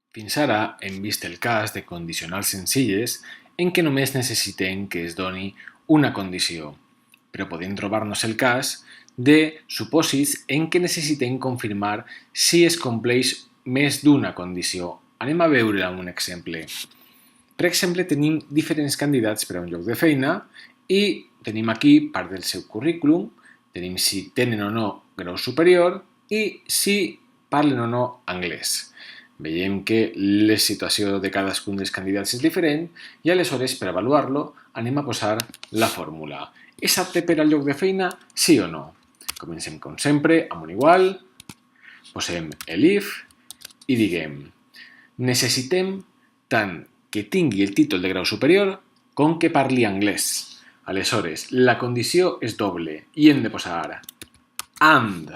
Fins ara hem vist el cas de condicionals senzilles en què només necessitem que es doni una condició, però podem trobar-nos el cas de supòsits en què necessitem confirmar si es compleix més d'una condició. Anem a veure un exemple. Per exemple, tenim diferents candidats per a un lloc de feina i tenim aquí part del seu currículum, tenim si tenen o no grau superior i si parlen o no anglès. Veiem que la situació de cadascun dels candidats és diferent i aleshores per avaluar-lo anem a posar la fórmula. És apte per al lloc de feina, sí o no? Comencem com sempre amb un igual, posem l'if i diguem necessitem tant que tingui el títol de grau superior com que parli anglès. Aleshores, la condició és doble i hem de posar and,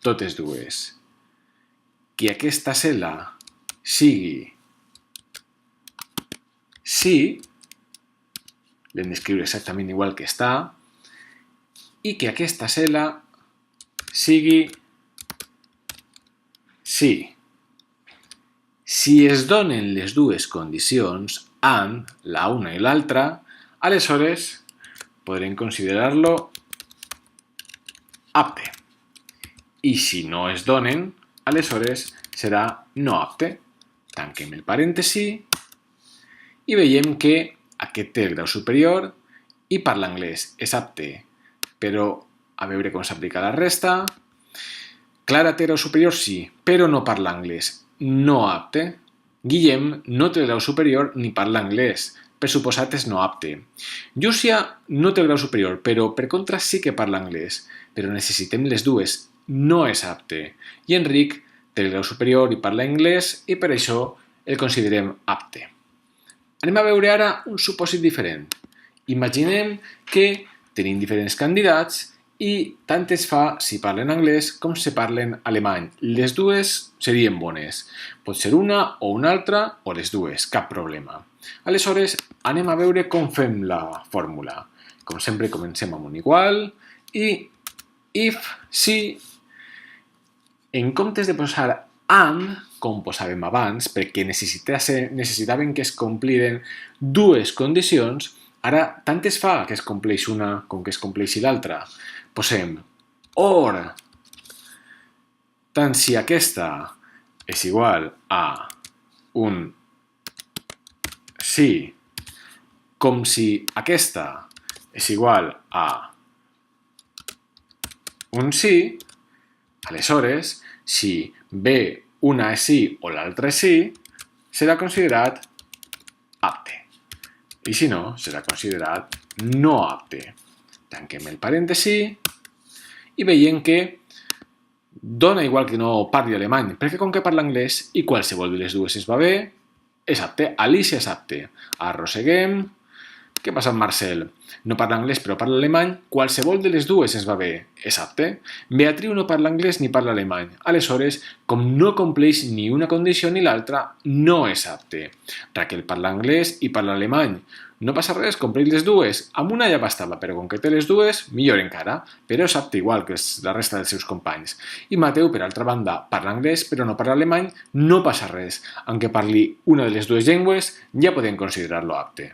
totes dues. Que aquesta cel·la sigui sí, l'hem d'escriure exactament igual que està, i que aquesta cel·la sigui sí. Si es donen les dues condicions, and, la una i l'altra, aleshores podrem considerar-lo apte. I si no es donen, aleshores serà no apte. Tanquem el parèntesi i veiem que aquest té el grau superior i parla anglès, és apte. Però a veure com s'aplica la resta. Clara té grau superior, sí, però no parla anglès, no apte. Guillem no té el grau superior ni parla anglès, per suposat és no apte. Llúcia no té el grau superior, però per contra sí que parla anglès, però necessitem les dues, no és apte. I Enric té el grau superior i parla anglès i per això el considerem apte. Anem a veure ara un supòsit diferent. Imaginem que tenim diferents candidats i tant es fa si parlen anglès com si parlen alemany. Les dues serien bones. Pot ser una o una altra o les dues, cap problema. Aleshores, anem a veure com fem la fórmula. Com sempre, comencem amb un igual i if, si, en comptes de posar and, com posàvem abans, perquè necessitaven que es compliren dues condicions, ara tant es fa que es compleix una com que es compleixi l'altra. Posem or, tant si aquesta és igual a un sí, com si aquesta és igual a un sí, aleshores, si bé una és sí o l'altra és sí, serà considerat apte. I si no, serà considerat no apte. Tanquem el parèntesi i veiem que dona igual que no parli alemany, perquè com que parla anglès i qualsevol de les dues es va bé, és apte. Alicia és apte. Arrosseguem. Què passa amb Marcel? No parla anglès però parla alemany, qualsevol de les dues es va bé, és apte. Beatriu no parla anglès ni parla alemany, aleshores, com no compleix ni una condició ni l'altra, no és apte. Raquel parla anglès i parla alemany, no passa res, compleix les dues, amb una ja bastava, però com que té les dues, millor encara, però és apte igual que la resta dels seus companys. I Mateu, per altra banda, parla anglès però no parla alemany, no passa res, aunque parli una de les dues llengües, ja podem considerar-lo apte.